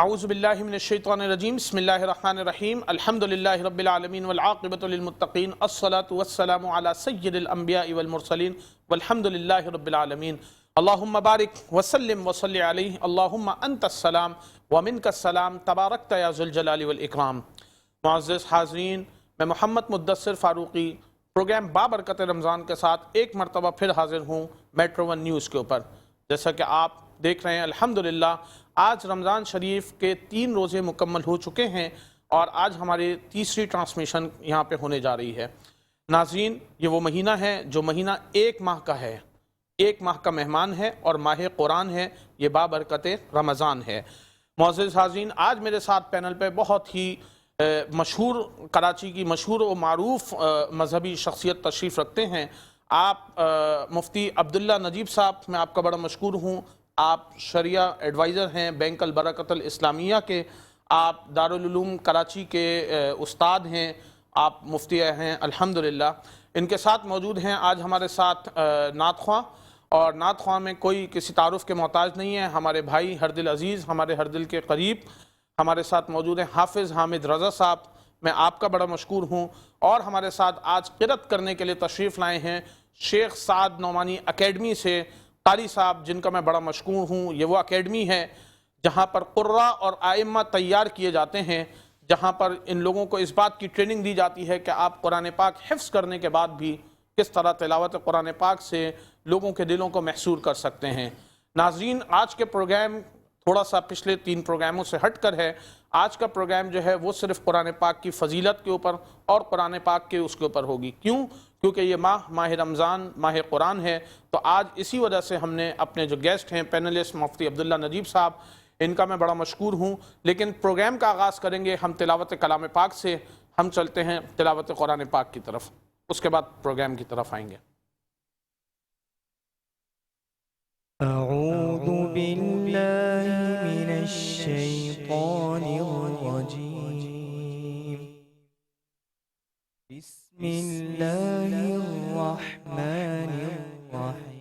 اعوذ باللہ من الشیطان الرجیم بسم اللہ الرحمن الرحیم الحمدللہ رب العالمین والعاقبۃ للمتقین الصلاة والسلام علی سید الانبیاء والمرسلین والحمدللہ رب العالمین اللہم بارک وسلم وصلی علیہ اللہم انت السلام ومنک السلام تبارکت یا ذو الجلال والاکرام۔ معزز حاضرین، میں محمد مدثر فاروقی پروگرام بابرکت رمضان کے ساتھ ایک مرتبہ پھر حاضر ہوں میٹرو ون نیوز کے اوپر۔ جیسا کہ آپ دیکھ رہے ہیں الحمدللہ آج رمضان شریف کے 3 روزے مکمل ہو چکے ہیں اور آج ہماری تیسری ٹرانسمیشن یہاں پہ ہونے جا رہی ہے۔ ناظرین، یہ وہ مہینہ ہے جو مہینہ 1 ماہ کا ہے، 1 ماہ کا مہمان ہے اور ماہ قرآن ہے، یہ بابرکت رمضان ہے۔ معزز حاضرین، آج میرے ساتھ پینل پہ بہت ہی مشہور کراچی کی مشہور و معروف مذہبی شخصیت تشریف رکھتے ہیں۔ آپ مفتی عبداللہ نجیب صاحب، میں آپ کا بڑا مشکور ہوں۔ آپ شریعہ ایڈوائزر ہیں بینک البرکت الاسلامیہ کے، آپ دارالعلوم کراچی کے استاد ہیں، آپ مفتی ہیں الحمدللہ۔ ان کے ساتھ موجود ہیں آج ہمارے ساتھ نعت خواں، اور نعت خواں میں کوئی کسی تعارف کے محتاج نہیں ہے، ہمارے بھائی ہر دل عزیز، ہمارے ہر دل کے قریب ہمارے ساتھ موجود ہیں حافظ حامد رضا صاحب، میں آپ کا بڑا مشکور ہوں۔ اور ہمارے ساتھ آج قرأت کرنے کے لیے تشریف لائے ہیں شیخ سعد نعمانی اکیڈمی سے قاری صاحب، جن کا میں بڑا مشکور ہوں۔ یہ وہ اکیڈمی ہے جہاں پر قراء اور ائمہ تیار کیے جاتے ہیں، جہاں پر ان لوگوں کو اس بات کی ٹریننگ دی جاتی ہے کہ آپ قرآن پاک حفظ کرنے کے بعد بھی کس طرح تلاوت قرآن پاک سے لوگوں کے دلوں کو محصور کر سکتے ہیں۔ ناظرین، آج کے پروگرام تھوڑا سا پچھلے 3 پروگراموں سے ہٹ کر ہے۔ آج کا پروگرام جو ہے وہ صرف قرآن پاک کی فضیلت کے اوپر اور قرآن پاک کے اس کے اوپر ہوگی۔ کیوں؟ کیونکہ یہ ماہ رمضان، ماہ قرآن ہے، تو آج اسی وجہ سے ہم نے اپنے جو گیسٹ ہیں پینلسٹ مفتی عبداللہ نجیب صاحب، ان کا میں بڑا مشکور ہوں۔ لیکن پروگرام کا آغاز کریں گے ہم تلاوت کلام پاک سے۔ ہم چلتے ہیں تلاوت قرآن پاک کی طرف، اس کے بعد پروگرام کی طرف آئیں گے۔ اعوذ باللہ من الشیطان الرجیم، بسم اللہ الرحمن الرحیم۔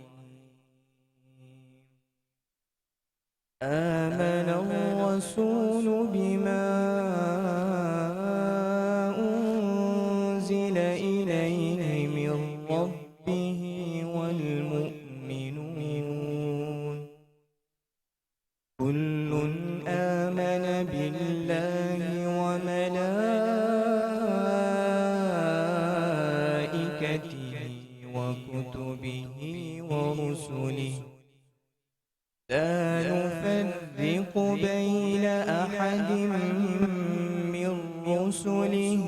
آمن الرسول بما انزل الیہ من ربہ والمؤمنون، كل آمن بالله وملائكته وكتبه ورسله لا نفرق بين أحد من رسله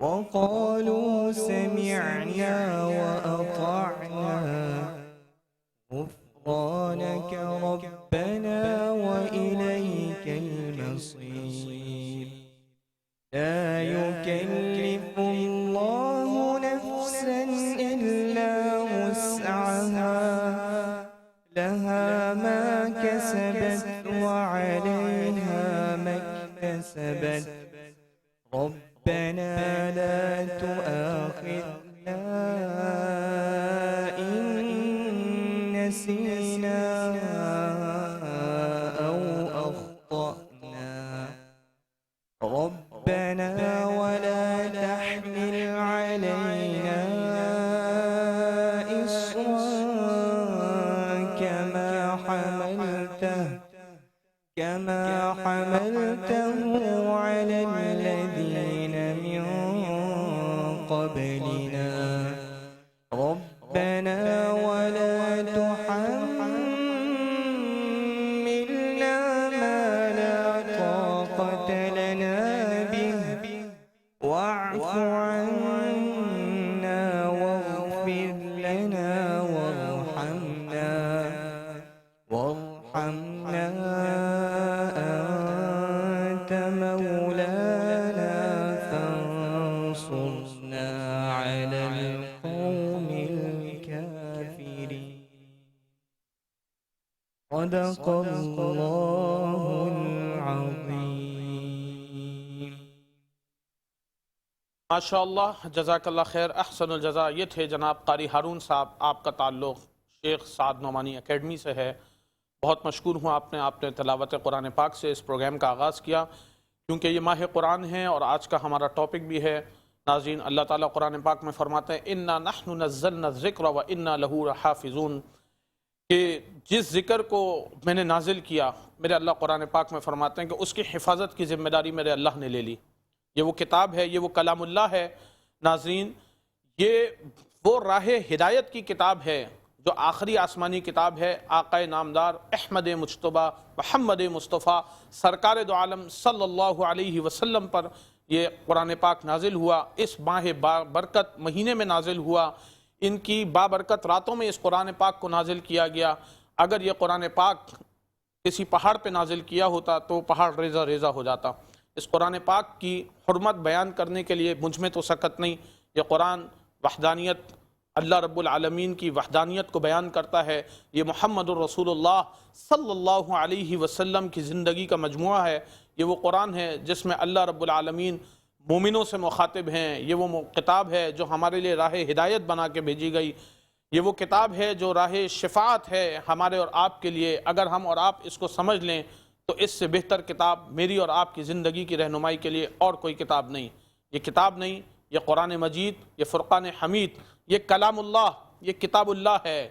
وقالوا سمعنا وأطعنا غفرانك ربنا وإليك المصير، لا يكلف الله نفسا إلا وسعها، لها ما كسبت وعليها ما اكتسبت، ربنا لا تؤاخذنا إن نسينا أو أخطأنا، ربنا ولا تحمل علينا إصرا كما حملته على الذين من قبلنا، ربنا ولا تحملنا ما لا طاقة لنا به، واعف عنا واغفر لنا وارحمنا أنت مولانا فانصرنا على القوم الكافرين۔ صدق اللہ العظیم۔ ماشاءاللہ، جزاک اللہ خیر، احسن الجزا۔ یہ تھے جناب قاری ہارون صاحب، آپ کا تعلق شیخ سعد نعمانی اکیڈمی سے ہے۔ بہت مشکور ہوں آپ نے تلاوت قرآن پاک سے اس پروگرام کا آغاز کیا، کیونکہ یہ ماہ قرآن ہے اور آج کا ہمارا ٹاپک بھی ہے۔ ناظرین، اللہ تعالیٰ قرآن پاک میں فرماتے ہیں اِنَّا نَحْنُ نَزَّلْنَا الذِّكْرَ وَإِنَّا لَهُ لَحَافِظُونَ، کہ جس ذکر کو میں نے نازل کیا، میرے اللہ قرآن پاک میں فرماتے ہیں کہ اس کی حفاظت کی ذمہ داری میرے اللہ نے لے لی۔ یہ وہ کتاب ہے، یہ وہ کلام اللہ ہے۔ ناظرین، یہ وہ راہ ہدایت کی کتاب ہے جو آخری آسمانی کتاب ہے۔ آقا نامدار احمد مجتبیٰ محمد مصطفیٰ سرکار دو عالم صلی اللہ علیہ وسلم پر یہ قرآن پاک نازل ہوا، اس ماہ برکت مہینے میں نازل ہوا، ان کی بابرکت راتوں میں اس قرآن پاک کو نازل کیا گیا۔ اگر یہ قرآن پاک کسی پہاڑ پہ نازل کیا ہوتا تو پہاڑ ریزہ ریزہ ہو جاتا۔ اس قرآن پاک کی حرمت بیان کرنے کے لیے مجھ میں تو سکت نہیں۔ یہ قرآن وحدانیت، اللہ رب العالمین کی وحدانیت کو بیان کرتا ہے۔ یہ محمد الرسول اللہ صلی اللہ علیہ وسلم کی زندگی کا مجموعہ ہے۔ یہ وہ قرآن ہے جس میں اللہ رب العالمین مومنوں سے مخاطب ہیں۔ یہ وہ کتاب ہے جو ہمارے لیے راہ ہدایت بنا کے بھیجی گئی۔ یہ وہ کتاب ہے جو راہ شفاعت ہے ہمارے اور آپ کے لیے۔ اگر ہم اور آپ اس کو سمجھ لیں تو اس سے بہتر کتاب میری اور آپ کی زندگی کی رہنمائی کے لیے اور کوئی کتاب نہیں۔ یہ کتاب نہیں، یہ قرآن مجید، یہ فرقان حمید، یہ کلام اللہ، یہ کتاب اللہ ہے۔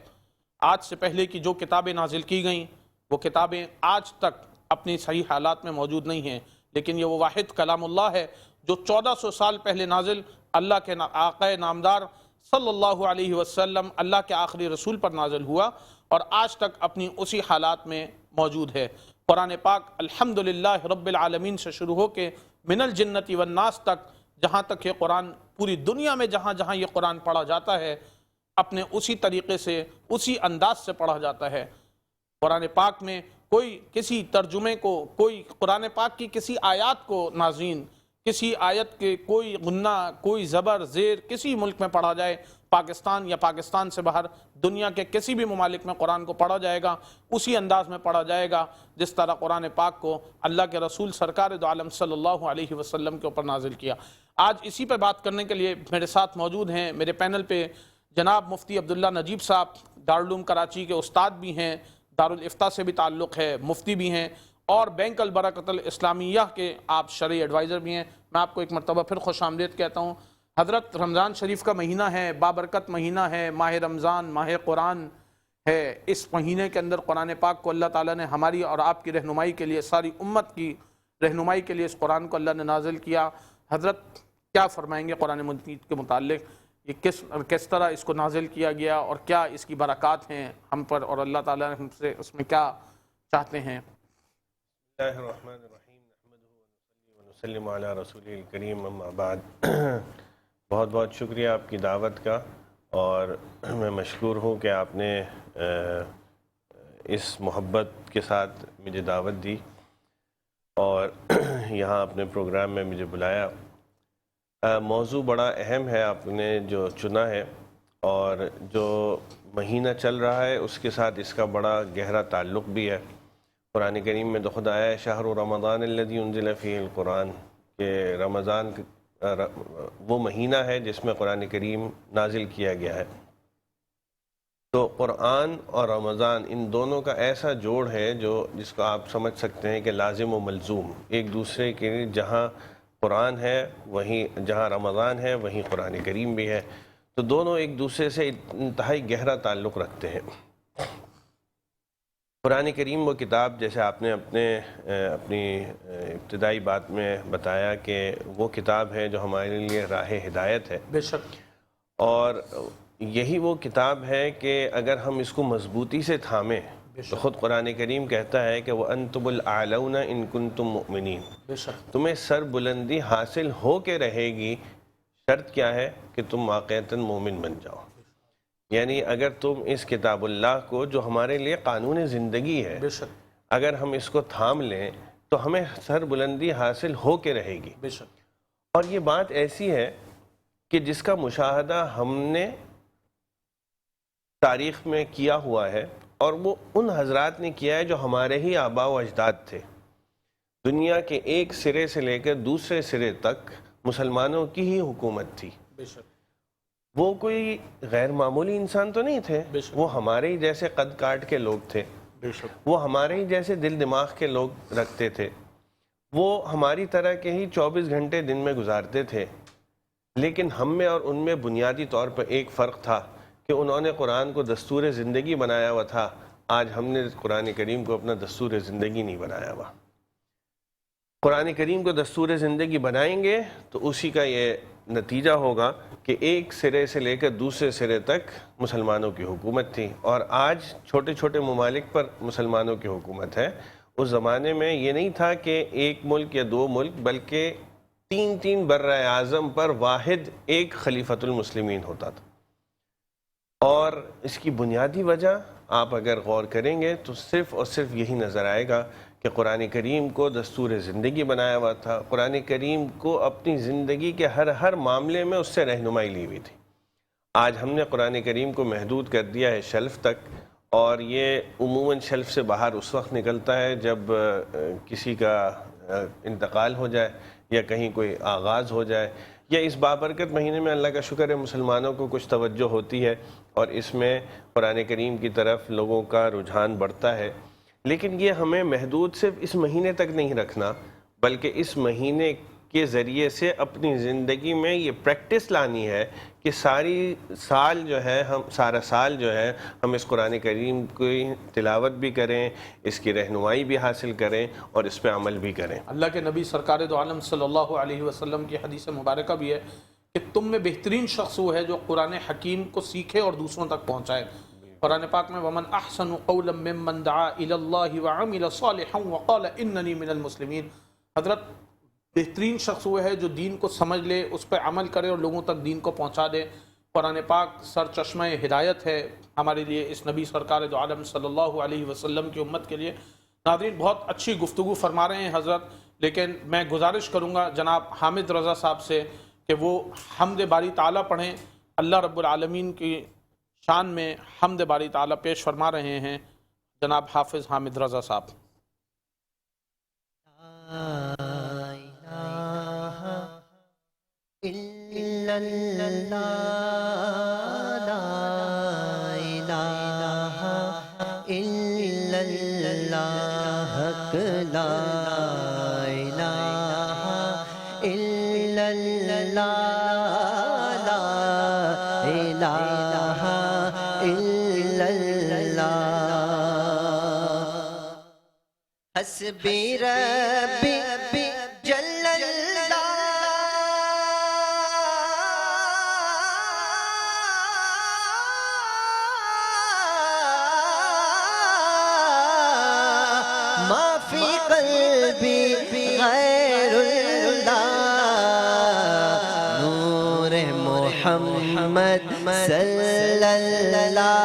آج سے پہلے کی جو کتابیں نازل کی گئیں وہ کتابیں آج تک اپنی صحیح حالات میں موجود نہیں ہیں، لیکن یہ وہ واحد کلام اللہ ہے جو 1400 سال پہلے نازل اللہ کے آقا نامدار صلی اللہ علیہ وسلم اللہ کے آخری رسول پر نازل ہوا اور آج تک اپنی اسی حالات میں موجود ہے۔ قرآن پاک الحمدللہ رب العالمین سے شروع ہو کے من الجنت والناس تک، جہاں تک یہ قرآن پوری دنیا میں جہاں جہاں یہ قرآن پڑھا جاتا ہے اپنے اسی طریقے سے اسی انداز سے پڑھا جاتا ہے۔ قرآن پاک میں کوئی کسی ترجمے کو، کوئی قرآن پاک کی کسی آیات کو ناظرین، کسی آیت کے کوئی غنہ، کوئی زبر زیر کسی ملک میں پڑھا جائے، پاکستان یا پاکستان سے باہر دنیا کے کسی بھی ممالک میں قرآن کو پڑھا جائے گا اسی انداز میں پڑھا جائے گا جس طرح قرآن پاک کو اللہ کے رسول سرکار دو عالم صلی اللہ علیہ وسلم کے اوپر نازل کیا۔ آج اسی پہ بات کرنے کے لیے میرے ساتھ موجود ہیں، میرے پینل پہ جناب مفتی عبداللہ نجیب صاحب، دارالعلوم کراچی کے استاد بھی ہیں، دارالفتہ سے بھی تعلق ہے، مفتی بھی ہیں اور بینک البرکت الاسلامیہ کے آپ شرعی ایڈوائزر بھی ہیں۔ میں آپ کو ایک مرتبہ پھر خوش آمدید کہتا ہوں۔ حضرت رمضان شریف کا مہینہ ہے، بابرکت مہینہ ہے، ماہ رمضان، ماہ قرآن ہے۔ اس مہینے کے اندر قرآن پاک کو اللہ تعالیٰ نے ہماری اور آپ کی رہنمائی کے لیے، ساری امت کی رہنمائی کے لیے اس قرآن کو اللہ نے نازل کیا۔ حضرت کیا فرمائیں گے قرآن مجید کے متعلق؟ یہ کس طرح اس کو نازل کیا گیا اور کیا اس کی برکات ہیں ہم پر اور اللہ تعالیٰ نے ہم سے اس میں کیا چاہتے ہیں؟ بسم اللہ الرحمن الرحیم، نحمدہ ونصلی علی رسول الکریم، اما بعد۔ بہت بہت شکریہ آپ کی دعوت کا، اور میں مشکور ہوں کہ آپ نے اس محبت کے ساتھ مجھے دعوت دی اور یہاں اپنے پروگرام میں مجھے بلایا۔ موضوع بڑا اہم ہے آپ نے جو چنا ہے، اور جو مہینہ چل رہا ہے اس کے ساتھ اس کا بڑا گہرا تعلق بھی ہے۔ قرآن کریم میں تو خود آیا ہے شہر رمضان الذی انزل فیہ القرآن، کہ رمضان وہ مہینہ ہے جس میں قرآن کریم نازل کیا گیا ہے۔ تو قرآن اور رمضان ان دونوں کا ایسا جوڑ ہے جس کو آپ سمجھ سکتے ہیں کہ لازم و ملزوم، ایک دوسرے کے، جہاں قرآن ہے وہیں، جہاں رمضان ہے وہیں قرآن کریم بھی ہے، تو دونوں ایک دوسرے سے انتہائی گہرا تعلق رکھتے ہیں۔ قرآن کریم وہ کتاب، جیسے آپ نے اپنی ابتدائی بات میں بتایا کہ وہ کتاب ہے جو ہمارے لیے راہ ہدایت ہے، بے شک، اور یہی وہ کتاب ہے کہ اگر ہم اس کو مضبوطی سے تھامیں تو خود قرآن کریم کہتا ہے کہ وَأَنْتُمُ الْأَعْلَوْنَ إِن كُنْتُم مُؤْمِنِينَ، بے شک، تمہیں سر بلندی حاصل ہو کے رہے گی، شرط کیا ہے کہ تم واقعتاً مومن بن جاؤ۔ یعنی اگر تم اس کتاب اللہ کو، جو ہمارے لیے قانون زندگی ہے، بے شک، اگر ہم اس کو تھام لیں تو ہمیں سر بلندی حاصل ہو کے رہے گی۔ بے شک، اور یہ بات ایسی ہے کہ جس کا مشاہدہ ہم نے تاریخ میں کیا ہوا ہے، اور وہ ان حضرات نے کیا ہے جو ہمارے ہی آباء و اجداد تھے۔ دنیا کے ایک سرے سے لے کر دوسرے سرے تک مسلمانوں کی ہی حکومت تھی۔ بے شک، وہ کوئی غیر معمولی انسان تو نہیں تھے، بے شک، وہ ہمارے ہی جیسے قد کاٹ کے لوگ تھے، بے شک وہ ہمارے ہی جیسے دل دماغ کے لوگ رکھتے تھے، وہ ہماری طرح کے ہی 24 گھنٹے دن میں گزارتے تھے، لیکن ہم میں اور ان میں بنیادی طور پر ایک فرق تھا کہ انہوں نے قرآن کو دستور زندگی بنایا ہوا تھا، آج ہم نے قرآن کریم کو اپنا دستور زندگی نہیں بنایا ہوا۔ قرآن کریم کو دستور زندگی بنائیں گے تو اسی کا یہ نتیجہ ہوگا کہ ایک سرے سے لے کر دوسرے سرے تک مسلمانوں کی حکومت تھی، اور آج چھوٹے چھوٹے ممالک پر مسلمانوں کی حکومت ہے۔ اس زمانے میں یہ نہیں تھا کہ ایک ملک یا دو ملک، بلکہ تین برائے اعظم پر واحد ایک خلیفۃ المسلمین ہوتا تھا۔ اور اس کی بنیادی وجہ آپ اگر غور کریں گے تو صرف اور صرف یہی نظر آئے گا کہ قرآن کریم کو دستور زندگی بنایا ہوا تھا، قرآن کریم کو اپنی زندگی کے ہر معاملے میں اس سے رہنمائی لی ہوئی تھی۔ آج ہم نے قرآن کریم کو محدود کر دیا ہے شیلف تک، اور یہ عموماً شیلف سے باہر اس وقت نکلتا ہے جب کسی کا انتقال ہو جائے یا کہیں کوئی آغاز ہو جائے، یا اس بابرکت مہینے میں اللہ کا شکر ہے مسلمانوں کو کچھ توجہ ہوتی ہے اور اس میں قرآن کریم کی طرف لوگوں کا رجحان بڑھتا ہے۔ لیکن یہ ہمیں محدود صرف اس مہینے تک نہیں رکھنا، بلکہ اس مہینے کے ذریعے سے اپنی زندگی میں یہ پریکٹس لانی ہے کہ سارا سال جو ہے ہم اس قرآن کریم کی تلاوت بھی کریں، اس کی رہنمائی بھی حاصل کریں اور اس پہ عمل بھی کریں۔ اللہ کے نبی سرکار دو عالم صلی اللہ علیہ وسلم کی حدیث مبارکہ بھی ہے کہ تم میں بہترین شخص وہ ہے جو قرآن حکیم کو سیکھے اور دوسروں تک پہنچائے۔ قرآن پاک میں وَمَنْ أَحْسَنُ قَوْلًا مِّمَّنْ دَعَا إِلَى اللَّهِ وَعَمِلَ صَالِحًا وَقَالَ إِنَّنِي مِنَ الْمُسْلِمِينَ۔ حضرت بہترین شخص وہ ہے جو دین کو سمجھ لے، اس پہ عمل کرے اور لوگوں تک دین کو پہنچا دے۔ قرآن پاک سر چشمہ ہدایت ہے ہمارے لیے، اس نبی سرکار دو عالم صلی اللہ علیہ وسلم کی امت کے لیے۔ ناظرین بہت اچھی گفتگو فرما رہے ہیں حضرت، لیکن میں گزارش کروں گا جناب حامد رضا صاحب سے کہ وہ حمد باری تعالیٰ پڑھیں۔ اللہ رب العالمین کی شان میں حمد باری تعالیٰ پیش فرما رہے ہیں جناب حافظ حامد رضا صاحب۔ حسبی ربی جل اللہ ما فی قلبی غیر اللہ نور محمد صلی اللہ لا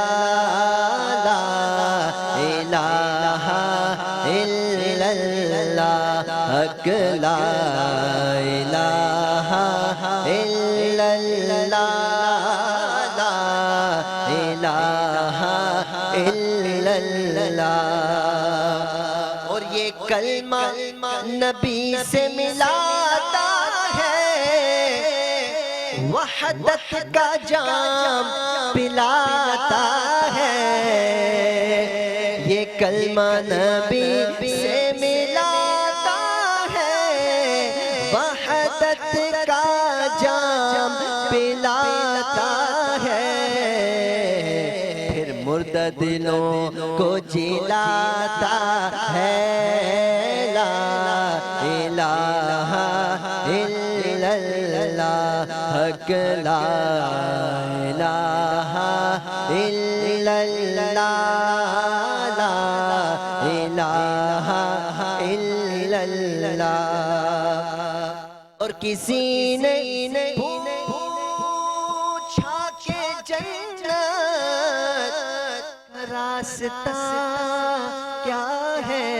الہ الا اللہ حق لا الہ الا اللہ لا الہ الا اللہ۔ اور یہ کلمہ نبی سے ملاتا ہے، وحدت کا جام پلاتا ہے۔ یہ کلمہ نبی سے ملاتا ہے، وحدت کا جام پلاتا ہے، پھر مردہ دلوں کو جلاتا ہے۔ لا الہ الا اللہ حق لا الہ الا اللہ لا الہ الا اللہ۔ اور کسی نے پوچھا کہ جنت کا راستہ کیا ہے،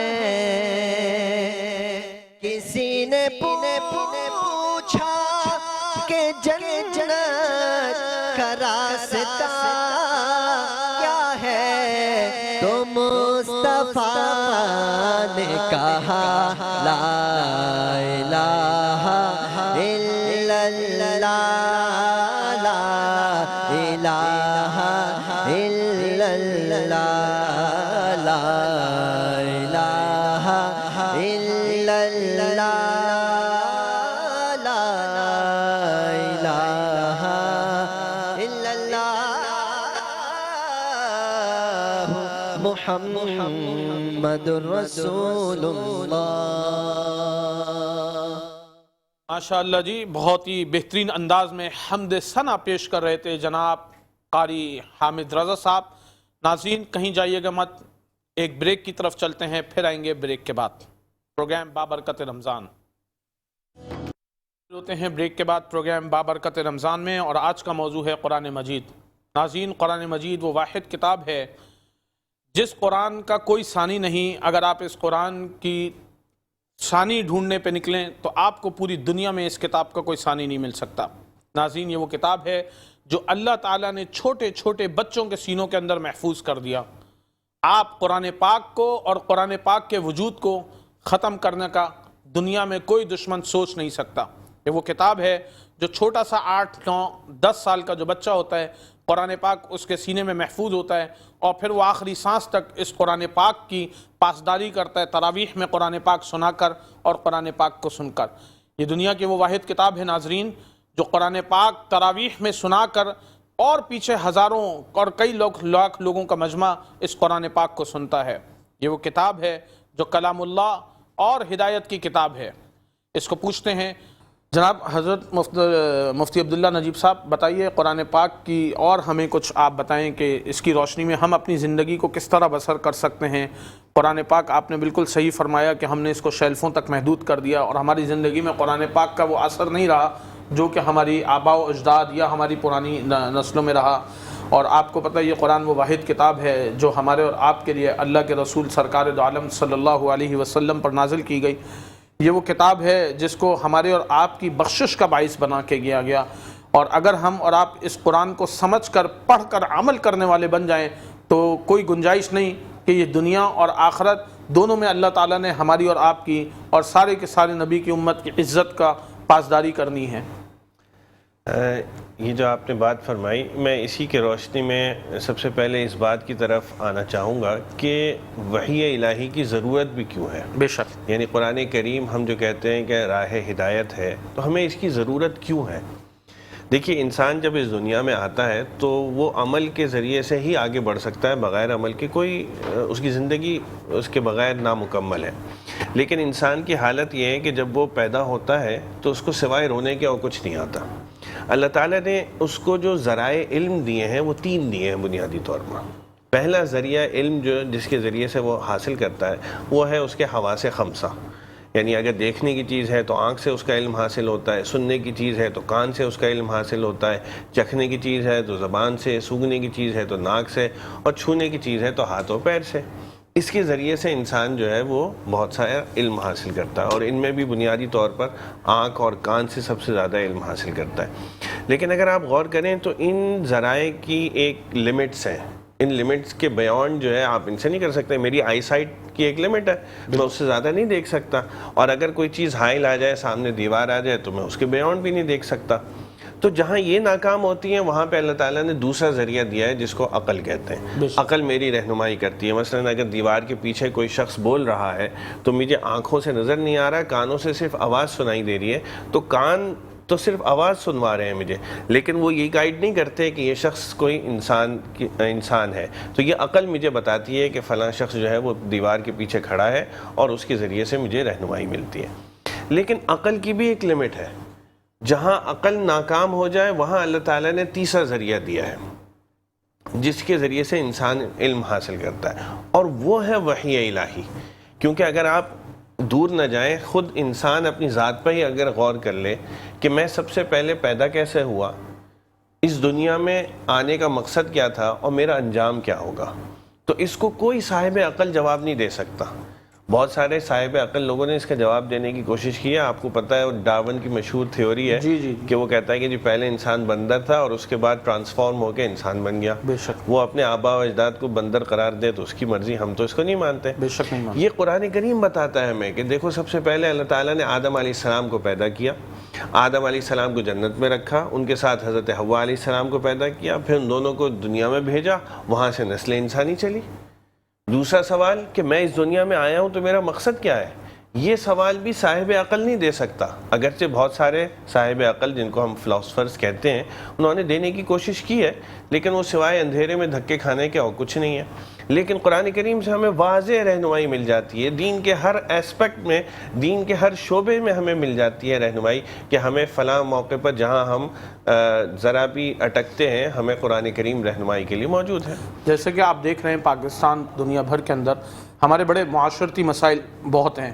کسی نے پوچھا کہ جنت کا راستہ کیا ہے، تو مصطفیٰ نے کہا لا الہ الا اللہ لا الہ الا اللہ لا الہ الا اللہ لا الہ الا اللہ محمد رسول اللہ۔ ماشاء اللہ جی، بہت ہی بہترین انداز میں حمد ثنا پیش کر رہے تھے جناب قاری حامد رضا صاحب۔ ناظرین کہیں جائیے گا مت، ایک بریک کی طرف چلتے ہیں، پھر آئیں گے بریک کے بعد۔ پروگرام بابرکت رمضان ہوتے ہیں بریک کے بعد پروگرام بابرکت رمضان میں، اور آج کا موضوع ہے قرآن مجید۔ ناظرین قرآن مجید وہ واحد کتاب ہے جس قرآن کا کوئی ثانی نہیں۔ اگر آپ اس قرآن کی ثانی ڈھونڈنے پہ نکلیں تو آپ کو پوری دنیا میں اس کتاب کا کوئی ثانی نہیں مل سکتا۔ ناظرین یہ وہ کتاب ہے جو اللہ تعالیٰ نے چھوٹے چھوٹے بچوں کے سینوں کے اندر محفوظ کر دیا۔ آپ قرآن پاک کو اور قرآن پاک کے وجود کو ختم کرنے کا دنیا میں کوئی دشمن سوچ نہیں سکتا۔ یہ وہ کتاب ہے جو چھوٹا سا 8, 9, 10 سال کا جو بچہ ہوتا ہے، قرآن پاک اس کے سینے میں محفوظ ہوتا ہے، اور پھر وہ آخری سانس تک اس قرآن پاک کی پاسداری کرتا ہے، تراویح میں قرآن پاک سنا کر اور قرآن پاک کو سن کر۔ یہ دنیا کی وہ واحد کتاب ہے ناظرین جو قرآن پاک تراویح میں سنا کر، اور پیچھے ہزاروں اور کئی لاکھ لوگوں کا مجمع اس قرآن پاک کو سنتا ہے۔ یہ وہ کتاب ہے جو کلام اللہ اور ہدایت کی کتاب ہے۔ اس کو پوچھتے ہیں جناب حضرت مفتی عبداللہ نجیب صاحب، بتائیے قرآن پاک کی، اور ہمیں کچھ آپ بتائیں کہ اس کی روشنی میں ہم اپنی زندگی کو کس طرح بسر کر سکتے ہیں۔ قرآن پاک آپ نے بالکل صحیح فرمایا کہ ہم نے اس کو شیلفوں تک محدود کر دیا، اور ہماری زندگی میں قرآن پاک کا وہ اثر نہیں رہا جو کہ ہماری آباء و اجداد یا ہماری پرانی نسلوں میں رہا۔ اور آپ کو پتہ ہے یہ قرآن وہ واحد کتاب ہے جو ہمارے اور آپ کے لیے اللہ کے رسول سرکار دو عالم صلی اللہ علیہ وسلم پر نازل کی گئی۔ یہ وہ کتاب ہے جس کو ہمارے اور آپ کی بخشش کا باعث بنا کے کیا گیا، اور اگر ہم اور آپ اس قرآن کو سمجھ کر پڑھ کر عمل کرنے والے بن جائیں تو کوئی گنجائش نہیں کہ یہ دنیا اور آخرت دونوں میں اللہ تعالیٰ نے ہماری اور آپ کی اور سارے کے سارے نبی کی امت کی عزت کا پاسداری کرنی ہے۔ یہ جو آپ نے بات فرمائی، میں اسی کے روشنی میں سب سے پہلے اس بات کی طرف آنا چاہوں گا کہ وحی الہی کی ضرورت بھی کیوں ہے۔ بے شک، یعنی قرآن کریم ہم جو کہتے ہیں کہ راہ ہدایت ہے، تو ہمیں اس کی ضرورت کیوں ہے؟ دیکھیے، انسان جب اس دنیا میں آتا ہے تو وہ عمل کے ذریعے سے ہی آگے بڑھ سکتا ہے، بغیر عمل کے کوئی اس کی زندگی اس کے بغیر نامکمل ہے۔ لیکن انسان کی حالت یہ ہے کہ جب وہ پیدا ہوتا ہے تو اس کو سوائے رونے کے اور کچھ نہیں آتا۔ اللہ تعالیٰ نے اس کو جو ذرائع علم دیے ہیں وہ 3 دیے ہیں بنیادی طور پر۔ پہلا ذریعہ علم جس کے ذریعے سے وہ حاصل کرتا ہے وہ ہے اس کے حواس خمسہ، یعنی اگر دیکھنے کی چیز ہے تو آنکھ سے اس کا علم حاصل ہوتا ہے، سننے کی چیز ہے تو کان سے اس کا علم حاصل ہوتا ہے، چکھنے کی چیز ہے تو زبان سے، سونگھنے کی چیز ہے تو ناک سے، اور چھونے کی چیز ہے تو ہاتھ و پیر سے۔ اس کے ذریعے سے انسان جو ہے وہ بہت سارا علم حاصل کرتا ہے، اور ان میں بھی بنیادی طور پر آنکھ اور کان سے سب سے زیادہ علم حاصل کرتا ہے۔ لیکن اگر آپ غور کریں تو ان ذرائع کی ایک لمٹس ہیں، ان لمٹس کے بیانڈ جو ہے آپ ان سے نہیں کر سکتے۔ میری آئی سائٹ کی ایک لمٹ ہے، میں اس سے زیادہ نہیں دیکھ سکتا، اور اگر کوئی چیز حائل آ جائے، سامنے دیوار آ جائے، تو میں اس کے بیانڈ بھی نہیں دیکھ سکتا۔ تو جہاں یہ ناکام ہوتی ہیں وہاں پہ اللہ تعالیٰ نے دوسرا ذریعہ دیا ہے جس کو عقل کہتے ہیں۔ عقل میری رہنمائی کرتی ہے۔ مثلا اگر دیوار کے پیچھے کوئی شخص بول رہا ہے تو مجھے آنکھوں سے نظر نہیں آ رہا، کانوں سے صرف آواز سنائی دے رہی ہے، تو کان تو صرف آواز سنوا رہے ہیں مجھے، لیکن وہ یہ گائیڈ نہیں کرتے کہ یہ شخص کوئی انسان ہے۔ تو یہ عقل مجھے بتاتی ہے کہ فلاں شخص جو ہے وہ دیوار کے پیچھے کھڑا ہے، اور اس کے ذریعے سے مجھے رہنمائی ملتی ہے۔ لیکن عقل کی بھی ایک لمٹ ہے، جہاں عقل ناکام ہو جائے وہاں اللہ تعالیٰ نے تیسرا ذریعہ دیا ہے جس کے ذریعے سے انسان علم حاصل کرتا ہے، اور وہ ہے وحی الہی۔ کیونکہ اگر آپ دور نہ جائیں، خود انسان اپنی ذات پہ ہی اگر غور کر لے کہ میں سب سے پہلے پیدا کیسے ہوا، اس دنیا میں آنے کا مقصد کیا تھا، اور میرا انجام کیا ہوگا، تو اس کو کوئی صاحب عقل جواب نہیں دے سکتا۔ بہت سارے صاحب عقل لوگوں نے اس کا جواب دینے کی کوشش کی ہے۔ آپ کو پتہ ہے ڈارون کی مشہور تھیوری ہے کہ وہ کہتا ہے کہ جی پہلے انسان بندر تھا اور اس کے بعد ٹرانسفارم ہو کے انسان بن گیا۔ بے شک وہ اپنے آباء و اجداد کو بندر قرار دے تو اس کی مرضی، ہم تو اس کو نہیں مانتے۔ بے شک نہیں مانتے۔ یہ قرآن کریم بتاتا ہے ہمیں کہ دیکھو سب سے پہلے اللہ تعالیٰ نے آدم علیہ السلام کو پیدا کیا، آدم علیہ السلام کو جنت میں رکھا، ان کے ساتھ حضرت حوا علیہ السلام کو پیدا کیا، پھر ان دونوں کو دنیا میں بھیجا، وہاں سے نسل انسانی چلی۔ دوسرا سوال کہ میں اس دنیا میں آیا ہوں تو میرا مقصد کیا ہے، یہ سوال بھی صاحب عقل نہیں دے سکتا، اگرچہ بہت سارے صاحب عقل جن کو ہم فلاسفرز کہتے ہیں انہوں نے دینے کی کوشش کی ہے، لیکن وہ سوائے اندھیرے میں دھکے کھانے کے اور کچھ نہیں ہے۔ لیکن قرآن کریم سے ہمیں واضح رہنمائی مل جاتی ہے، دین کے ہر اسپیکٹ میں، دین کے ہر شعبے میں ہمیں مل جاتی ہے رہنمائی کہ ہمیں فلاں موقع پر جہاں ہم ذرا بھی اٹکتے ہیں ہمیں قرآن کریم رہنمائی کے لیے موجود ہے۔ جیسے کہ آپ دیکھ رہے ہیں پاکستان دنیا بھر کے اندر ہمارے بڑے معاشرتی مسائل بہت ہیں۔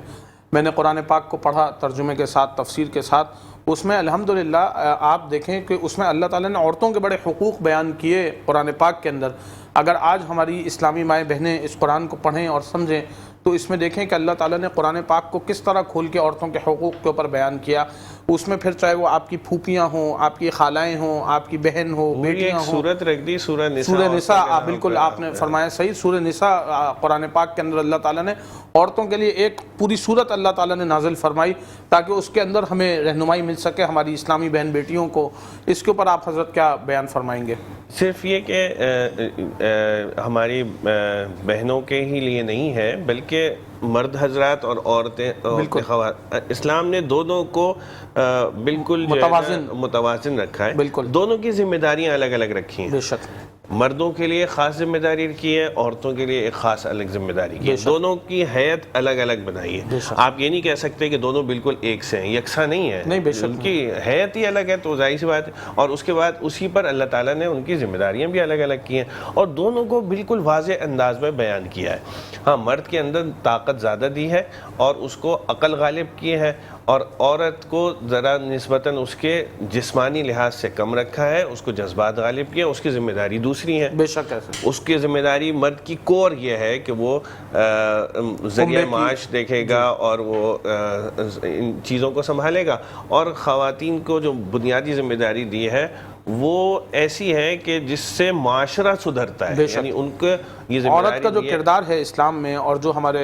میں نے قرآن پاک کو پڑھا ترجمے کے ساتھ، تفسیر کے ساتھ، اس میں الحمدللہ آپ دیکھیں کہ اس میں اللہ تعالیٰ نے عورتوں کے بڑے حقوق بیان کیے قرآن پاک کے اندر۔ اگر آج ہماری اسلامی مائیں بہنیں اس قرآن کو پڑھیں اور سمجھیں تو اس میں دیکھیں کہ اللہ تعالیٰ نے قرآن پاک کو کس طرح کھول کے عورتوں کے حقوق کے اوپر بیان کیا۔ اس میں پھر چاہے وہ آپ کی پھوپھیاں ہوں، آپ کی خالائیں ہوں، آپ کی بہن ہو، بیٹیاں ہوں، سورت رکھ دی سورہ نساء، بالکل آپ نے فرمایا صحیح، سورہ نساء قرآن پاک کے اندر اللہ تعالیٰ نے عورتوں کے لیے ایک پوری صورت اللہ تعالیٰ نے نازل فرمائی تاکہ اس کے اندر ہمیں رہنمائی مل سکے ہماری اسلامی بہن بیٹیوں کو۔ اس کے اوپر آپ حضرت کیا بیان فرمائیں گے؟ صرف یہ کہ ہماری بہنوں کے ہی لیے نہیں ہے بلکہ مرد حضرات اور عورتیں، اسلام نے دونوں کو بالکل متوازن رکھا ہے، دونوں کی ذمہ داریاں الگ الگ رکھی ہیں۔ بے شک مردوں کے لیے خاص ذمہ داری رکھی ہے، عورتوں کے لیے ایک خاص الگ ذمہ داری کی ہے، دونوں کی حیت الگ الگ بنائی ہے۔ آپ یہ نہیں کہہ سکتے کہ دونوں بالکل ایک سے ہیں، یکساں نہیں ہے، ان کی حیت ہی الگ ہے تو ظاہر سی بات ہے، اور اس کے بعد اسی پر اللہ تعالیٰ نے ان کی ذمہ داریاں بھی الگ الگ کی ہیں اور دونوں کو بالکل واضح انداز میں بیان کیا ہے۔ ہاں، مرد کے اندر طاقت زیادہ دی ہے اور اس کو عقل غالب کی ہے، اور عورت کو ذرا نسبتاً اس کے جسمانی لحاظ سے کم رکھا ہے، اس کو جذبات غالب کیا، اس کی ذمہ داری دوسری ہے۔ بے شک ایسے اس کی ذمہ داری مرد کی کور یہ ہے کہ وہ ذریعہ معاش دیکھے گا اور وہ ان چیزوں کو سنبھالے گا، اور خواتین کو جو بنیادی ذمہ داری دی ہے وہ ایسی ہے کہ جس سے معاشرہ سدھرتا ہے، یعنی ان کو یہ ذمہ داری عورت کا جو کردار ہے اسلام میں اور جو ہمارے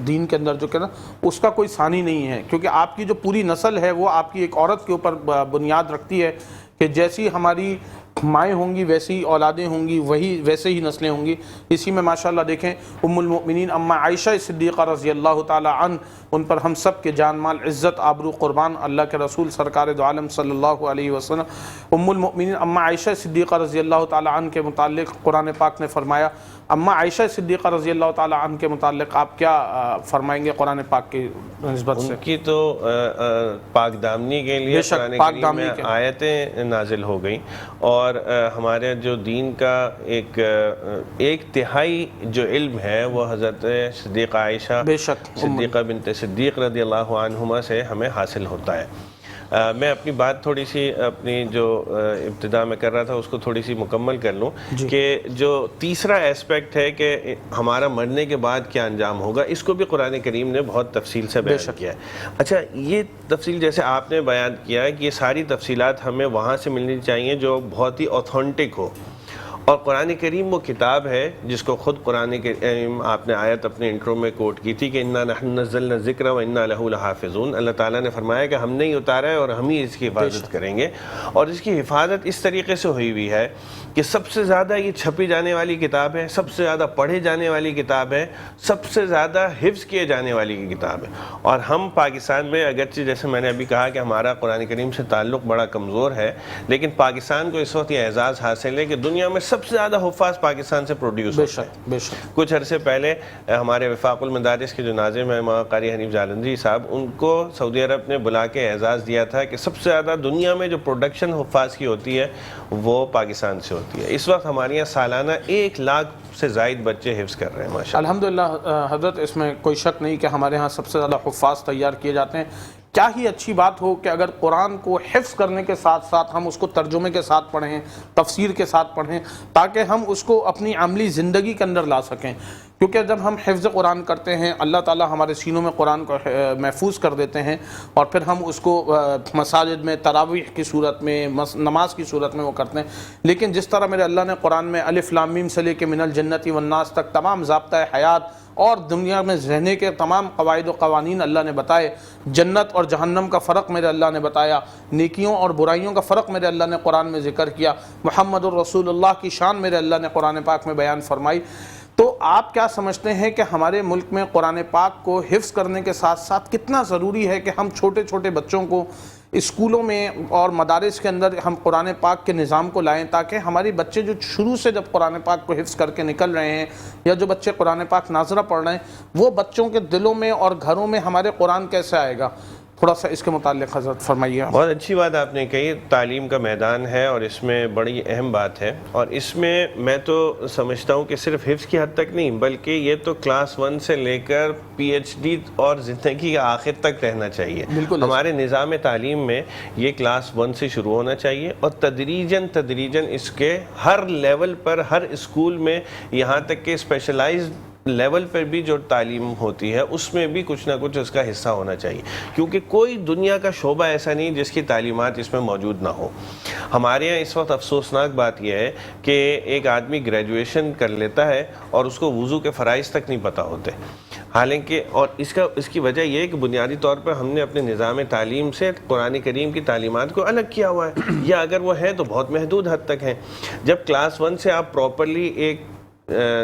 دین کے اندر جو کردار، اس کا کوئی ثانی نہیں ہے، کیونکہ آپ کی جو پوری نسل ہے وہ آپ کی ایک عورت کے اوپر بنیاد رکھتی ہے کہ جیسی ہماری مائیں ہوں گی ویسی اولادیں ہوں گی، ویسے ہی نسلیں ہوں گی۔ اسی میں ماشاءاللہ دیکھیں ام المؤمنین اما عائشہ صدیقہ رضی اللہ تعالی عنہ، ان پر ہم سب کے جان مال عزت آبرو قربان اللہ کے رسول سرکار دو عالم صلی اللہ علیہ وسلم۔ ام المؤمنین اما عائشہ صدیقہ رضی اللہ تعالی عنہ کے متعلق قرآن پاک نے فرمایا، اما عائشہ صدیقہ رضی اللہ تعالی عنہ کے متعلق آپ کیا فرمائیں گے قرآن پاک کی نسبت سے؟ ان کی تو پاک دامنی کے لیے قرآن کریم میں آیتیں نازل ہو گئیں، اور ہمارے جو دین کا ایک تہائی جو علم ہے وہ حضرت صدیقہ عائشہ صدیقہ بنت صدیق رضی اللہ عنہما سے ہمیں حاصل ہوتا ہے۔ میں اپنی بات تھوڑی سی اپنی جو ابتدا میں کر رہا تھا اس کو تھوڑی سی مکمل کر لوں کہ جو تیسرا ایسپیکٹ ہے کہ ہمارا مرنے کے بعد کیا انجام ہوگا، اس کو بھی قرآن کریم نے بہت تفصیل سے بیان کیا ہے۔ اچھا، یہ تفصیل جیسے آپ نے بیان کیا ہے کہ یہ ساری تفصیلات ہمیں وہاں سے ملنی چاہیے جو بہت ہی اوتھینٹک ہو، اور قرآن کریم وہ کتاب ہے جس کو خود قرآن کریم، آپ نے آیت اپنے انٹرو میں کوٹ کی تھی کہ اِنَّا نَحْنُ نَزَّلْنَا الذِّكْرَ وَإِنَّا لَهُ لَحَافِظُونَ، اللہ تعالیٰ نے فرمایا کہ ہم نے ہی اتارا ہے اور ہم ہی اس کی حفاظت کریں گے، اور اس کی حفاظت اس طریقے سے ہوئی ہوئی ہے کہ سب سے زیادہ یہ چھپی جانے والی کتاب ہے، سب سے زیادہ پڑھے جانے والی کتاب ہے، سب سے زیادہ حفظ کیے جانے والی کی کتاب ہے۔ اور ہم پاکستان میں اگرچہ جیسے میں نے ابھی کہا کہ ہمارا قرآن کریم سے تعلق بڑا کمزور ہے، لیکن پاکستان کو اس وقت یہ اعزاز حاصل ہے کہ دنیا میں سب سے زیادہ حفاظ پاکستان سے پروڈیوس ہوتا ہے۔ کچھ عرصے پہلے ہمارے وفاق المدارس کے جو ناظم ہیں قاری حنیف جالندری صاحب، ان کو سعودی عرب نے بلا کے اعزاز دیا تھا کہ سب سے زیادہ دنیا میں جو پروڈکشن حفاظ کی ہوتی ہے وہ پاکستان سے ہوتی ہے۔ اس وقت ہمارے یہاں سالانہ 1 لاکھ سے زائد بچے حفظ کر رہے ہیں ماشاءاللہ۔ الحمدللہ حضرت، اس میں کوئی شک نہیں کہ ہمارے ہاں سب سے زیادہ حفاظ تیار کیے جاتے ہیں۔ کیا ہی اچھی بات ہو کہ اگر قرآن کو حفظ کرنے کے ساتھ ساتھ ہم اس کو ترجمے کے ساتھ پڑھیں، تفسیر کے ساتھ پڑھیں، تاکہ ہم اس کو اپنی عملی زندگی کے اندر لا سکیں، کیونکہ جب ہم حفظ قرآن کرتے ہیں اللہ تعالیٰ ہمارے سینوں میں قرآن کو محفوظ کر دیتے ہیں، اور پھر ہم اس کو مساجد میں تراویح کی صورت میں، نماز کی صورت میں وہ کرتے ہیں۔ لیکن جس طرح میرے اللہ نے قرآن میں الف لام میم سے لے کے من الجنت والناس تک تمام ضابطۂ حیات اور دنیا میں رہنے کے تمام قواعد و قوانین اللہ نے بتائے، جنت اور جہنم کا فرق میرے اللہ نے بتایا، نیکیوں اور برائیوں کا فرق میرے اللہ نے قرآن میں ذکر کیا، محمد الرسول اللہ کی شان میرے اللہ نے قرآن پاک میں بیان فرمائی، تو آپ کیا سمجھتے ہیں کہ ہمارے ملک میں قرآن پاک کو حفظ کرنے کے ساتھ ساتھ کتنا ضروری ہے کہ ہم چھوٹے چھوٹے بچوں کو اسکولوں میں اور مدارس کے اندر ہم قرآن پاک کے نظام کو لائیں، تاکہ ہماری بچے جو شروع سے جب قرآن پاک کو حفظ کر کے نکل رہے ہیں یا جو بچے قرآن پاک ناظرہ پڑھ رہے ہیں، وہ بچوں کے دلوں میں اور گھروں میں ہمارے قرآن کیسے آئے گا؟ تھوڑا سا اس کے متعلق حضرت فرمائیے۔ بہت اچھی بات آپ نے کہی، تعلیم کا میدان ہے اور اس میں بڑی اہم بات ہے، اور اس میں میں تو سمجھتا ہوں کہ صرف حفظ کی حد تک نہیں بلکہ یہ تو کلاس 1 سے لے کر پی ایچ ڈی اور زندگی کے آخر تک رہنا چاہیے۔ ہمارے نظام تعلیم میں یہ کلاس 1 سے شروع ہونا چاہیے اور تدریجاً اس کے ہر لیول پر، ہر اسکول میں، یہاں تک کہ اسپیشلائزڈ لیول پر بھی جو تعلیم ہوتی ہے اس میں بھی کچھ نہ کچھ اس کا حصہ ہونا چاہیے، کیونکہ کوئی دنیا کا شعبہ ایسا نہیں جس کی تعلیمات اس میں موجود نہ ہو۔ ہمارے یہاں اس وقت افسوسناک بات یہ ہے کہ ایک آدمی گریجویشن کر لیتا ہے اور اس کو وضو کے فرائض تک نہیں پتہ ہوتے، حالانکہ اور اس کی وجہ یہ ہے کہ بنیادی طور پر ہم نے اپنے نظام تعلیم سے قرآن کریم کی تعلیمات کو الگ کیا ہوا ہے، یا اگر وہ ہے تو بہت محدود حد تک ہیں۔ جب کلاس 1 سے آپ پراپرلی ایک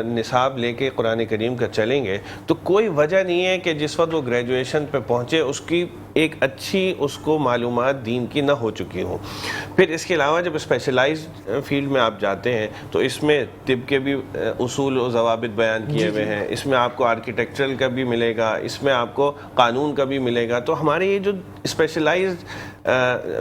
نصاب لے کے قرآن کریم کا چلیں گے تو کوئی وجہ نہیں ہے کہ جس وقت وہ گریجویشن پہ پہنچے اس کی ایک اچھی اس کو معلومات دین کی نہ ہو چکی ہوں۔ پھر اس کے علاوہ جب اسپیشلائزڈ فیلڈ میں آپ جاتے ہیں تو اس میں طب کے بھی اصول و ضوابط بیان کیے ہوئے ہیں، اس میں آپ کو آرکیٹیکچرل کا بھی ملے گا، اس میں آپ کو قانون کا بھی ملے گا۔ تو ہمارے یہ جو اسپیشلائزڈ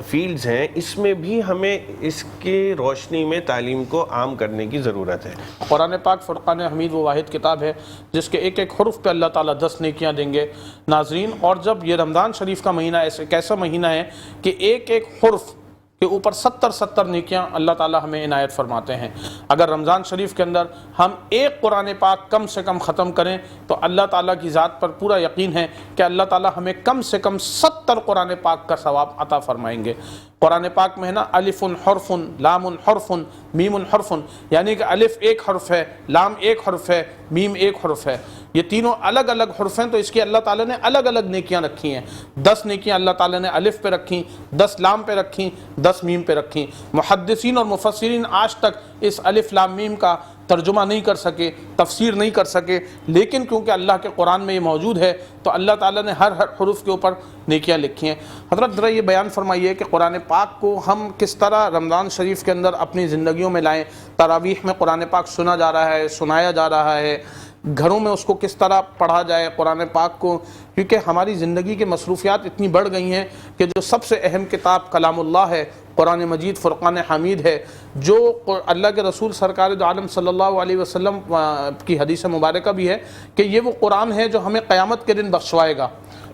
فیلڈز ہیں اس میں بھی ہمیں اس کی روشنی میں تعلیم کو عام کرنے کی ضرورت ہے۔ قرآن پاک فرقان حمید وہ واحد کتاب ہے جس کے ایک ایک حرف پہ اللہ تعالیٰ 10 نیکیاں دیں گے ناظرین۔ اور جب یہ رمضان شریف کا مہینہ ایک ایسا مہینہ ہے کہ ایک ایک حرف کے اوپر 70 نیکیاں اللہ تعالیٰ ہمیں عنایت فرماتے ہیں۔ اگر رمضان شریف کے اندر ہم ایک قرآن پاک کم سے کم ختم کریں تو اللہ تعالیٰ کی ذات پر پورا یقین ہے کہ اللہ تعالیٰ ہمیں کم سے کم 70 قرآن پاک کا ثواب عطا فرمائیں گے۔ قرآن پاک میں ہے نا الف حرف، لام حرف، میم حرف، یعنی کہ الف ایک حرف ہے، لام ایک حرف ہے، میم ایک حرف ہے، یہ تینوں الگ الگ حرف ہیں، تو اس کی اللہ تعالیٰ نے الگ الگ نیکیاں رکھی ہیں۔ 10 نیکیاں اللہ تعالیٰ نے الف پہ رکھیں، 10 لام پہ رکھیں، 10 میم پہ رکھیں۔ محدثین اور مفسرین آج تک اس الف لام میم کا ترجمہ نہیں کر سکے، تفسیر نہیں کر سکے، لیکن کیونکہ اللہ کے قرآن میں یہ موجود ہے تو اللہ تعالیٰ نے ہر حرف کے اوپر نیکیاں لکھی ہیں۔ حضرت ذرا یہ بیان فرمائیے کہ قرآن پاک کو ہم کس طرح رمضان شریف کے اندر اپنی زندگیوں میں لائیں؟ تراویح میں قرآن پاک سنا جا رہا ہے، سنایا جا رہا ہے، گھروں میں اس کو کس طرح پڑھا جائے قرآن پاک کو، کیونکہ ہماری زندگی کی مصروفیات اتنی بڑھ گئی ہیں کہ جو سب سے اہم کتاب کلام اللہ ہے، قرآن مجید فرقان حمید ہے، جو اللہ کے رسول سرکار دو عالم صلی اللہ علیہ وسلم کی حدیث مبارکہ بھی ہے کہ یہ وہ قرآن ہے جو ہمیں قیامت کے دن بخشوائے گا،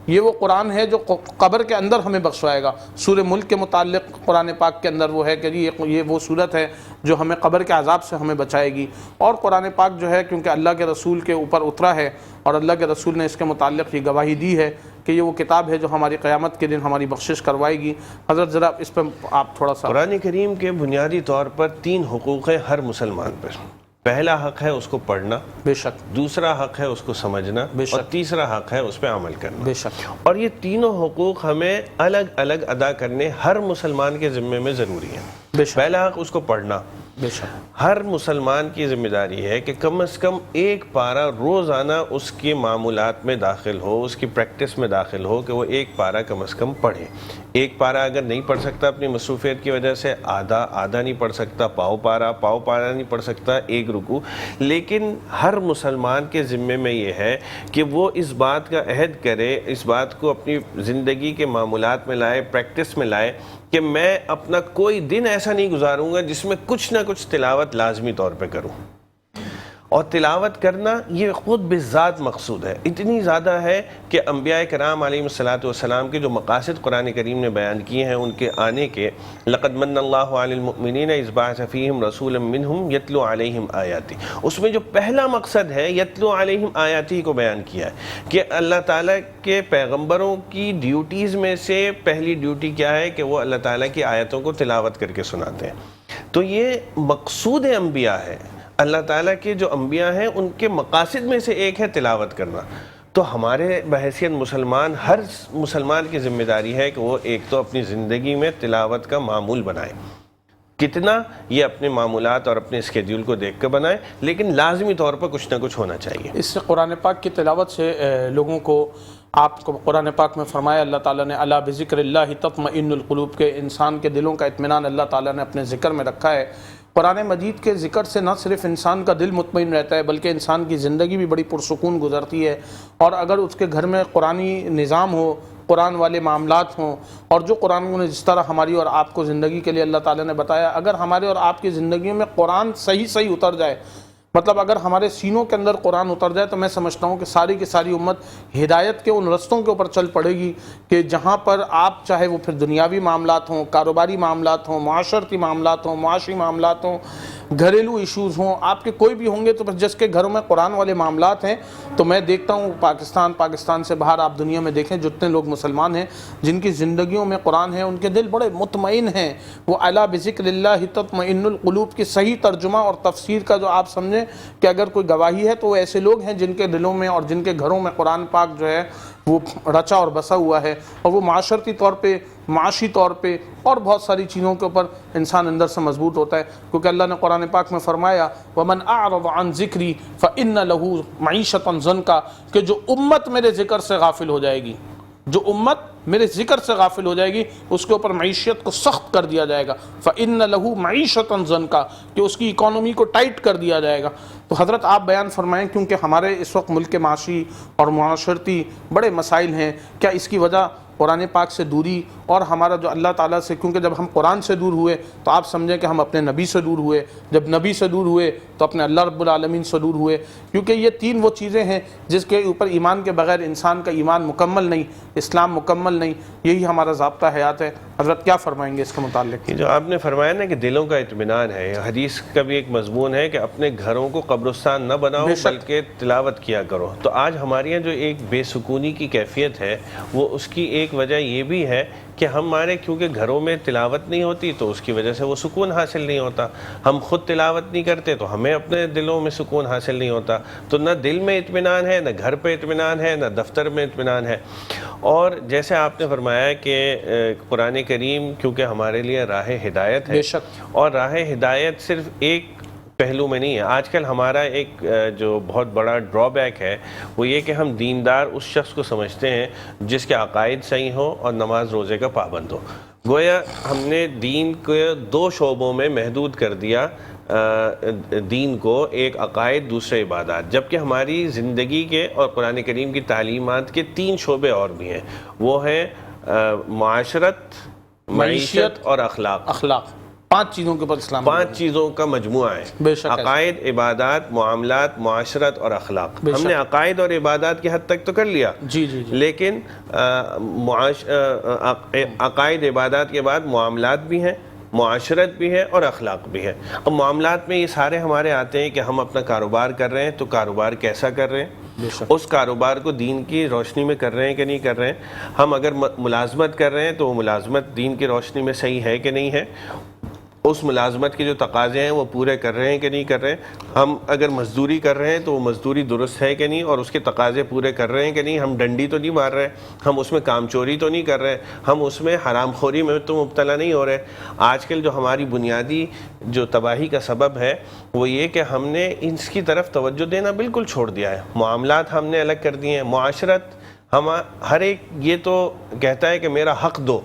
یہ وہ قرآن ہے جو قبر کے اندر ہمیں بخشوائے گا۔ سورہ ملک کے متعلق قرآن پاک کے اندر وہ ہے کہ یہ وہ صورت ہے جو ہمیں قبر کے عذاب سے ہمیں بچائے گی۔ اور قرآن پاک جو ہے کیونکہ اللہ کے رسول کے اوپر اترا ہے اور اللہ کے رسول نے اس کے متعلق یہ گواہی دی ہے کہ یہ وہ کتاب ہے جو ہماری قیامت کے دن ہماری بخشش کروائے گی۔ حضرت ذرا اس پہ آپ تھوڑا سا۔ قرآن کریم کے بنیادی طور پر 3 حقوق ہیں ہر مسلمان پر۔ پہلا حق ہے اس کو پڑھنا، بے شک۔ دوسرا حق ہے اس کو سمجھنا، بے شک۔ اور تیسرا حق ہے اس پہ عمل کرنا۔ بے شک۔ اور یہ تینوں حقوق ہمیں الگ الگ ادا کرنے ہر مسلمان کے ذمے میں ضروری ہیں۔ بے شک۔ پہلا حق اس کو پڑھنا، بے شک۔ ہر مسلمان کی ذمہ داری ہے کہ کم از کم ایک پارہ روزانہ اس کی معمولات میں داخل ہو، اس کی پریکٹس میں داخل ہو کہ وہ ایک پارہ کم از کم پڑھے۔ ایک پارہ اگر نہیں پڑھ سکتا اپنی مصروفیت کی وجہ سے، آدھا نہیں پڑھ سکتا، پاؤ پارہ نہیں پڑھ سکتا، ایک رکوع، لیکن ہر مسلمان کے ذمے میں یہ ہے کہ وہ اس بات کا عہد کرے، اس بات کو اپنی زندگی کے معمولات میں لائے، پریکٹس میں لائے کہ میں اپنا کوئی دن ایسا نہیں گزاروں گا جس میں کچھ نہ کچھ تلاوت لازمی طور پہ کروں۔ اور تلاوت کرنا یہ خود بذات مقصود ہے، اتنی زیادہ ہے کہ انبیاء کرام علیہ السلام کے جو مقاصد قرآن کریم نے بیان کیے ہیں ان کے آنے کے، لقد من اللہ علی المؤمنین اذ بعث فیہم رسولا منہم یتلو علیہم آیاتی، اس میں جو پہلا مقصد ہے یتلو علیہم آیاتی کو بیان کیا ہے کہ اللہ تعالیٰ کے پیغمبروں کی ڈیوٹیز میں سے پہلی ڈیوٹی کیا ہے کہ وہ اللہ تعالیٰ کی آیتوں کو تلاوت کر کے سناتے ہیں۔ تو یہ مقصود انبیاء ہے، اللہ تعالیٰ کے جو انبیاء ہیں ان کے مقاصد میں سے ایک ہے تلاوت کرنا۔ تو ہمارے بحیثیت مسلمان، ہر مسلمان کی ذمہ داری ہے کہ وہ ایک تو اپنی زندگی میں تلاوت کا معمول بنائے۔ کتنا یہ اپنے معمولات اور اپنے اسکیڈیول کو دیکھ کر بنائیں، لیکن لازمی طور پر کچھ نہ کچھ ہونا چاہیے۔ اس سے قرآن پاک کی تلاوت سے لوگوں کو، آپ کو قرآن پاک میں فرمایا اللہ تعالیٰ نے الا بذکر اللہ تطمئن القلوب، کے انسان کے دلوں کا اطمینان اللہ تعالیٰ نے اپنے ذکر میں رکھا ہے۔ قرآن مجید کے ذکر سے نہ صرف انسان کا دل مطمئن رہتا ہے بلکہ انسان کی زندگی بھی بڑی پرسکون گزرتی ہے، اور اگر اس کے گھر میں قرآنی نظام ہو، قرآن والے معاملات ہوں، اور جو قرآن نے جس طرح ہماری اور آپ کو زندگی کے لیے اللہ تعالیٰ نے بتایا، اگر ہمارے اور آپ کی زندگیوں میں قرآن صحیح اتر جائے، مطلب اگر ہمارے سینوں کے اندر قرآن اتر جائے، تو میں سمجھتا ہوں کہ ساری کی ساری امت ہدایت کے ان رستوں کے اوپر چل پڑے گی کہ جہاں پر آپ چاہے وہ پھر دنیاوی معاملات ہوں، کاروباری معاملات ہوں، معاشرتی معاملات ہوں، معاشی معاملات ہوں، گھریلو ایشوز ہوں، آپ کے کوئی بھی ہوں گے، تو جس کے گھروں میں قرآن والے معاملات ہیں، تو میں دیکھتا ہوں پاکستان سے باہر آپ دنیا میں دیکھیں جتنے لوگ مسلمان ہیں جن کی زندگیوں میں قرآن ہے، ان کے دل بڑے مطمئن ہیں۔ وہ الا بذکر اللہ تطمئن القلوب کی صحیح ترجمہ اور تفسیر کا جو آپ سمجھیں کہ اگر کوئی گواہی ہے تو وہ ایسے لوگ ہیں جن کے دلوں میں اور جن کے گھروں میں قرآن پاک جو ہے وہ رچا اور بسا ہوا ہے، اور وہ معاشرتی طور پہ، معاشی طور پہ اور بہت ساری چیزوں کے اوپر انسان اندر سے مضبوط ہوتا ہے، کیونکہ اللہ نے قرآن پاک میں فرمایا وَمَنْ أَعْرَضَ عَنْ ذِكْرِي فَإِنَّ لَهُ مَعِيشَةً ضَنْكَ، کہ جو امت میرے ذکر سے غافل ہو جائے گی، جو امت میرے ذکر سے غافل ہو جائے گی، اس کے اوپر معیشت کو سخت کر دیا جائے گا۔ فَإِنَّ لَهُ مَعِيشَةً ضَنْكَ، کہ اس کی اکانومی کو ٹائٹ کر دیا جائے گا۔ تو حضرت آپ بیان فرمائیں، کیونکہ ہمارے اس وقت ملک کے معاشی اور معاشرتی بڑے مسائل ہیں، کیا اس کی وجہ قرآن پاک سے دوری اور ہمارا جو اللہ تعالیٰ سے، کیونکہ جب ہم قرآن سے دور ہوئے تو آپ سمجھیں کہ ہم اپنے نبی سے دور ہوئے، جب نبی سے دور ہوئے تو اپنے اللہ رب العالمین سے دور ہوئے، کیونکہ یہ تین وہ چیزیں ہیں جس کے اوپر ایمان کے بغیر انسان کا ایمان مکمل نہیں، اسلام مکمل نہیں، یہی ہمارا ضابطہ حیات ہے۔ حضرت کیا فرمائیں گے اس کے متعلق؟ جو آپ نے فرمایا نا کہ دلوں کا اطمینان ہے، حدیث کا بھی ایک مضمون ہے کہ اپنے گھروں کو قبرستان نہ بناؤ بلکہ تلاوت کیا کرو۔ تو آج ہمارے یہاں جو ایک بے سکونی کی کیفیت ہے، وہ اس کی ایک وجہ یہ بھی ہے کہ ہمارے کیونکہ گھروں میں تلاوت نہیں ہوتی تو اس کی وجہ سے وہ سکون حاصل نہیں ہوتا، ہم خود تلاوت نہیں کرتے تو ہمیں اپنے دلوں میں سکون حاصل نہیں ہوتا، تو نہ دل میں اطمینان ہے، نہ گھر پہ اطمینان ہے، نہ دفتر میں اطمینان ہے۔ اور جیسے آپ نے فرمایا کہ قرآن کریم کیونکہ ہمارے لیے راہ ہدایت ہے، اور راہ ہدایت صرف ایک پہلو میں نہیں ہے۔ آج کل ہمارا ایک جو بہت بڑا ڈرا بیک ہے وہ یہ کہ ہم دیندار اس شخص کو سمجھتے ہیں جس کے عقائد صحیح ہوں اور نماز روزے کا پابند ہو۔ گویا ہم نے دین کو دو شعبوں میں محدود کر دیا، دین کو، ایک عقائد، دوسرے عبادات، جبکہ ہماری زندگی کے اور قرآن کریم کی تعلیمات کے تین شعبے اور بھی ہیں، وہ ہیں معاشرت، معیشت اور اخلاق۔ پانچ چیزوں کے اوپر اسلام، پانچ چیزوں کا مجموعہ ہے، عقائد، عبادات، معاملات، معاشرت اور اخلاق۔ ہم نے عقائد اور عبادات کی حد تک تو کر لیا، لیکن عقائد عبادات کے بعد معاملات بھی ہیں، معاشرت بھی ہے اور اخلاق بھی ہے۔ اور معاملات میں یہ سارے ہمارے آتے ہیں کہ ہم اپنا کاروبار کر رہے ہیں تو کاروبار کیسا کر رہے ہیں، اس کاروبار کو دین کی روشنی میں کر رہے ہیں کہ نہیں کر رہے ہیں۔ ہم اگر ملازمت کر رہے ہیں تو وہ ملازمت دین کی روشنی میں صحیح ہے کہ نہیں ہے، اس ملازمت کے جو تقاضے ہیں وہ پورے کر رہے ہیں کہ نہیں کر رہے ہیں۔ ہم اگر مزدوری کر رہے ہیں تو وہ مزدوری درست ہے کہ نہیں اور اس کے تقاضے پورے کر رہے ہیں کہ نہیں۔ ہم ڈنڈی تو نہیں مار رہے، ہم اس میں کام چوری تو نہیں کر رہے، ہم اس میں حرام خوری میں تو مبتلا نہیں ہو رہے۔ آج کل جو ہماری بنیادی جو تباہی کا سبب ہے وہ یہ کہ ہم نے اس کی طرف توجہ دینا بالکل چھوڑ دیا ہے۔ معاملات ہم نے الگ کر دیے ہیں، معاشرت، ہم ہر ایک یہ تو کہتا ہے کہ میرا حق دو،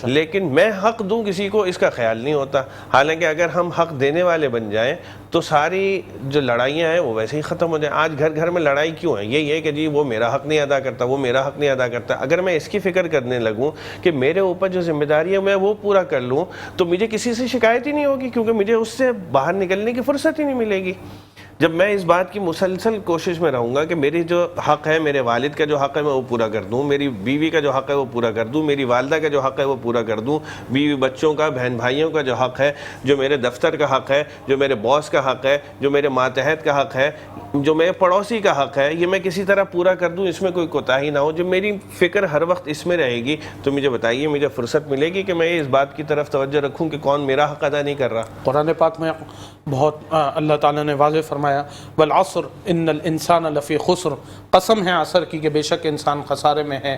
لیکن میں حق دوں کسی کو اس کا خیال نہیں ہوتا۔ حالانکہ اگر ہم حق دینے والے بن جائیں تو ساری جو لڑائیاں ہیں وہ ویسے ہی ختم ہو جائیں۔ آج گھر گھر میں لڑائی کیوں ہے؟ یہی ہے کہ جی وہ میرا حق نہیں ادا کرتا، وہ میرا حق نہیں ادا کرتا۔ اگر میں اس کی فکر کرنے لگوں کہ میرے اوپر جو ذمہ داری ہے میں وہ پورا کر لوں تو مجھے کسی سے شکایت ہی نہیں ہوگی، کیونکہ مجھے اس سے باہر نکلنے کی فرصت ہی نہیں ملے گی۔ جب میں اس بات کی مسلسل کوشش میں رہوں گا کہ میری جو حق ہے، میرے والد کا جو حق ہے میں وہ پورا کر دوں، میری بیوی کا جو حق ہے وہ پورا کر دوں، میری والدہ کا جو حق ہے وہ پورا کر دوں، بیوی بچوں کا، بہن بھائیوں کا جو حق ہے، جو میرے دفتر کا حق ہے، جو میرے باس کا حق ہے، جو میرے ماتحت کا حق ہے، جو میرے پڑوسی کا حق ہے، یہ میں کسی طرح پورا کر دوں، اس میں کوئی کوتاہی نہ ہو۔ جو میری فکر ہر وقت اس میں رہے گی تو مجھے بتائیے مجھے فرصت ملے گی کہ میں اس بات کی طرف توجہ رکھوں کہ کون میرا حق ادا نہیں کر رہا۔ قرآن پاک میں بہت اللہ تعالیٰ نے واضح فرمایا والعصر ان الانسان لفی خسر، قسم ہے عصر کی کہ بے شک انسان خسارے میں ہے۔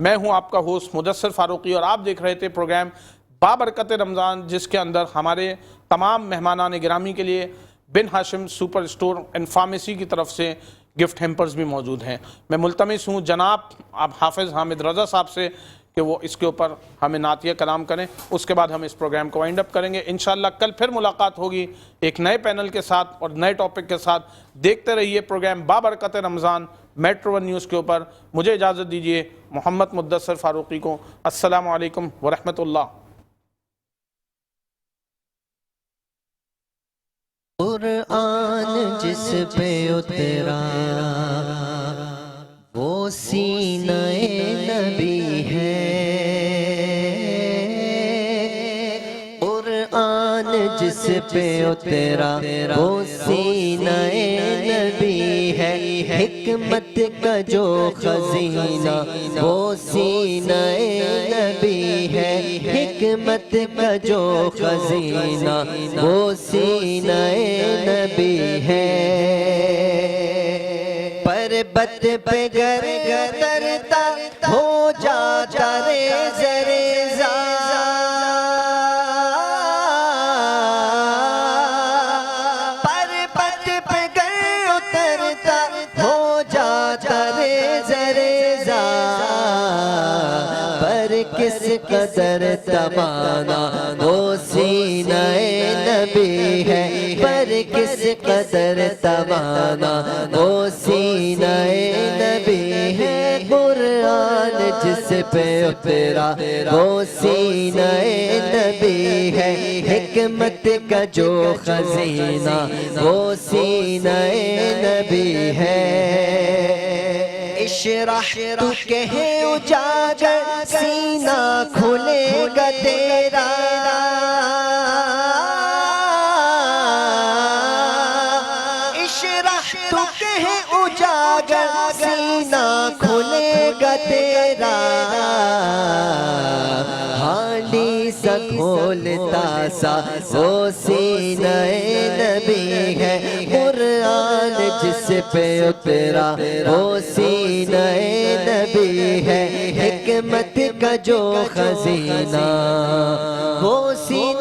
میں ہوں آپ کا ہوسٹ مدثر فاروقی اور آپ دیکھ رہے تھے پروگرام بابرکت رمضان، جس کے اندر ہمارے تمام مہمانان گرامی کے لیے بن ہاشم سپر اسٹور اینڈ فارمیسی کی طرف سے گفٹ ہیمپرز بھی موجود ہیں۔ میں ملتمس ہوں جناب آپ حافظ حامد رضا صاحب سے کہ وہ اس کے اوپر ہمیں نعتیہ کلام کریں، اس کے بعد ہم اس پروگرام کو وائنڈ اپ کریں گے۔ انشاءاللہ کل پھر ملاقات ہوگی ایک نئے پینل کے ساتھ اور نئے ٹاپک کے ساتھ۔ دیکھتے رہیے پروگرام بابرکت رمضان میٹرو ون نیوز کے اوپر۔ مجھے اجازت دیجیے محمد مدثر فاروقی کو۔ السلام علیکم ورحمۃ اللہ۔ قرآن جس پہ اترا وہ سینہ نبی ہے، قرآن جس پہ اترا وہ سینہ نبی ہے، حکمت کا جو خزینہ وہ سینہ نبی ہے، حکمت کا جو خزینہ وہ سینہ نبی ہے، پربت پہ گر گرتا ہو جاتا ریز ریزا، پربت پہ گر اترتا ہو جاتا ریز ریزا، پر کس قدر توانا وہ سینہ نبی ہے، پر کس قدر توانا وہ سینہ نبی ہے، قرآن جس پہ اترا وہ سینہ نبی ہے، حکمت کا جو خزینہ وہ سینہ نبی ہے، اشرح تو کہے اجاگر سینہ کھلے گا تیرا، اشرح تو کہے اجاگر سینہ کھلے گا تیرا، حالی سا کھولتا سا وہ سینہ نبی ہے، قرآن جس پہ اترا وہ سینہ نبی ہے، حکمت کا جو خزینہ وہ سینہ